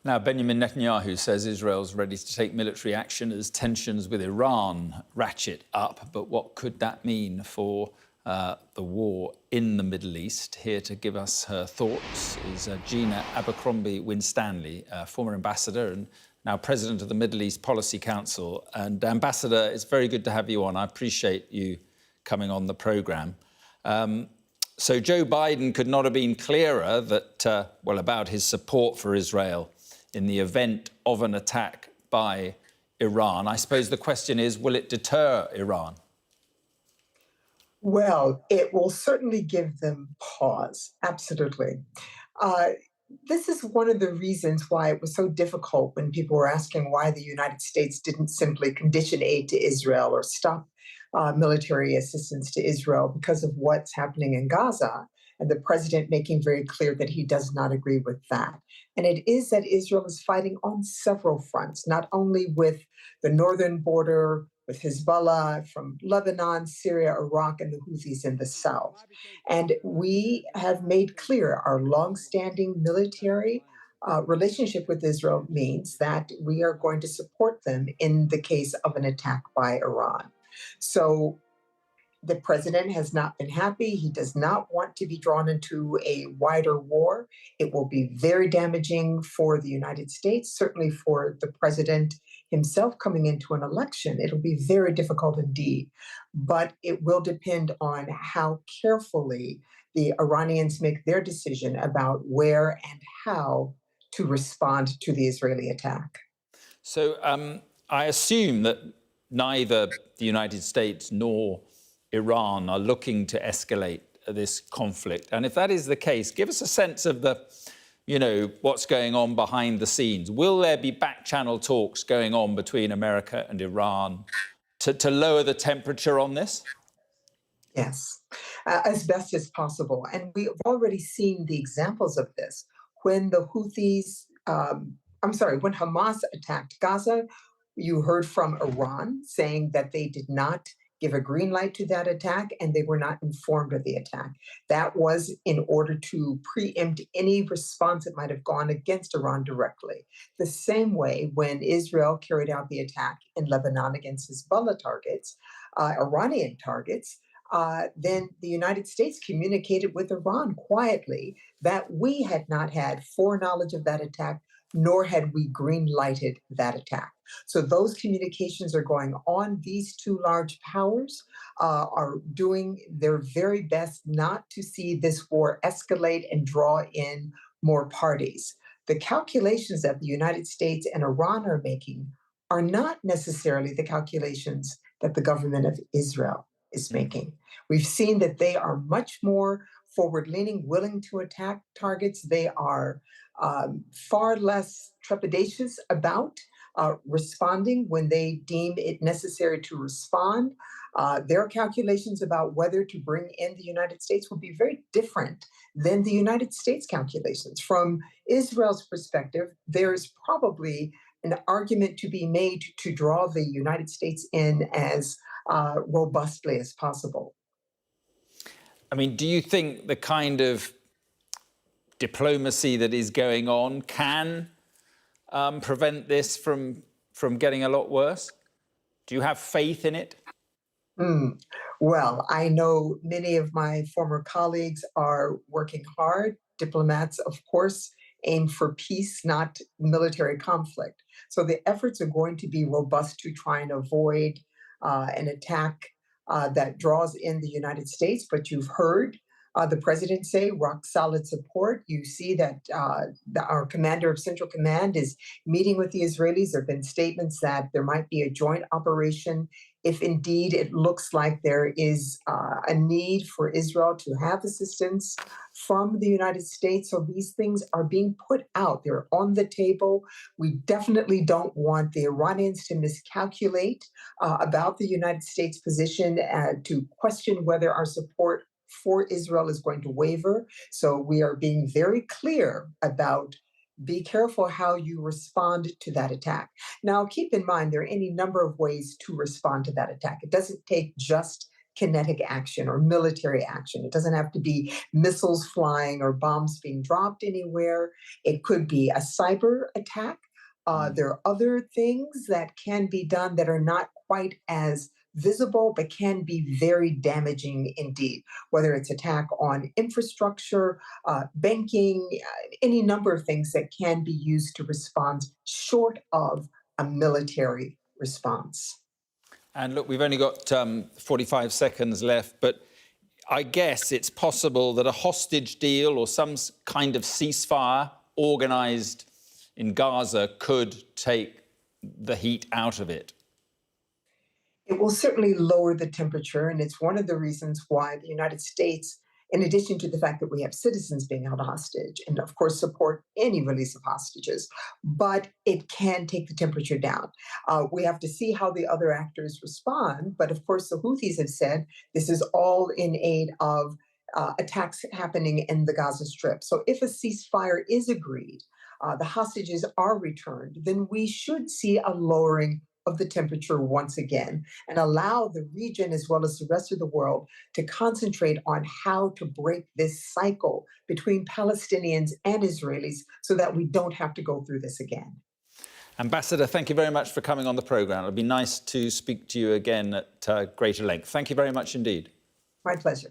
Now, Benjamin Netanyahu says Israel's ready to take military action as tensions with Iran ratchet up. But what could that mean for the war in the Middle East? Here to give us her thoughts is Gina Abercrombie-Winstanley, former ambassador and now president of the Middle East Policy Council. And Ambassador, it's very good to have you on. I appreciate you coming on the programme. So Joe Biden could not have been clearer that, about his support for Israel in the event of an attack by Iran. I suppose the question is, will it deter Iran? Well, it will certainly give them pause, absolutely. This is one of the reasons why it was so difficult when people were asking why the United States didn't simply condition aid to Israel or stop military assistance to Israel because of what's happening in Gaza, and the president making very clear that he does not agree with that. And it is that Israel is fighting on several fronts, not only with the northern border, with Hezbollah from Lebanon, Syria, Iraq, and the Houthis in the south. And we have made clear our longstanding military relationship with Israel means that we are going to support them in the case of an attack by Iran. So the president has not been happy. He does not want to be drawn into a wider war. It will be very damaging for the United States, certainly for the president himself coming into an election. It'll be very difficult indeed. But it will depend on how carefully the Iranians make their decision about where and how to respond to the Israeli attack. So I assume that neither the United States nor Iran are looking to escalate this conflict. And if that is the case, give us a sense of what's going on behind the scenes. Will there be back-channel talks going on between America and Iran to lower the temperature on this? Yes, as best as possible. And we've already seen the examples of this. When the when Hamas attacked Gaza, you heard from Iran saying that they did not give a green light to that attack and they were not informed of the attack. That was in order to preempt any response that might have gone against Iran directly. The same way when Israel carried out the attack in Lebanon against Hezbollah targets, Iranian targets, then the United States communicated with Iran quietly that we had not had foreknowledge of that attack, nor had we green-lighted that attack. So those communications are going on. These two large powers are doing their very best not to see this war escalate and draw in more parties. The calculations that the United States and Iran are making are not necessarily the calculations that the government of Israel is making. We've seen that they are much more forward-leaning, willing to attack targets. They are far less trepidatious about responding when they deem it necessary to respond. Their calculations about whether to bring in the United States will be very different than the United States calculations. From Israel's perspective, there's probably an argument to be made to draw the United States in as robustly as possible. I mean, do you think the kind of diplomacy that is going on can prevent this from getting a lot worse? Do you have faith in it? Well, I know many of my former colleagues are working hard. Diplomats, of course, aim for peace, not military conflict. So the efforts are going to be robust to try and avoid an attack that draws in the United States. But you've heard the president say rock solid support. You see that our commander of Central Command is meeting with the Israelis. There have been statements that there might be a joint operation if indeed it looks like there is a need for Israel to have assistance from the United States. So these things are being put out. They're on the table. We definitely don't want the Iranians to miscalculate about the United States position, to question whether our support for Israel is going to waver. So we are being very clear about be careful how you respond to that attack. Now, keep in mind, there are any number of ways to respond to that attack. It doesn't take just kinetic action or military action. It doesn't have to be missiles flying or bombs being dropped anywhere. It could be a cyber attack. There are other things that can be done that are not quite as visible, but can be very damaging indeed, whether it's attack on infrastructure, banking, any number of things that can be used to respond short of a military response. And look, we've only got 45 seconds left, but I guess it's possible that a hostage deal or some kind of ceasefire organised in Gaza could take the heat out of it. It will certainly lower the temperature, and it's one of the reasons why the United States, in addition to the fact that we have citizens being held hostage, and of course support any release of hostages, but it can take the temperature down. We have to see how the other actors respond, but of course the Houthis have said this is all in aid of attacks happening in the Gaza Strip. So if a ceasefire is agreed, the hostages are returned, then we should see a lowering of the temperature once again and allow the region as well as the rest of the world to concentrate on how to break this cycle between Palestinians and Israelis so that we don't have to go through this again. Ambassador, thank you very much for coming on the programme. It'll be nice to speak to you again at greater length. Thank you very much indeed. My pleasure.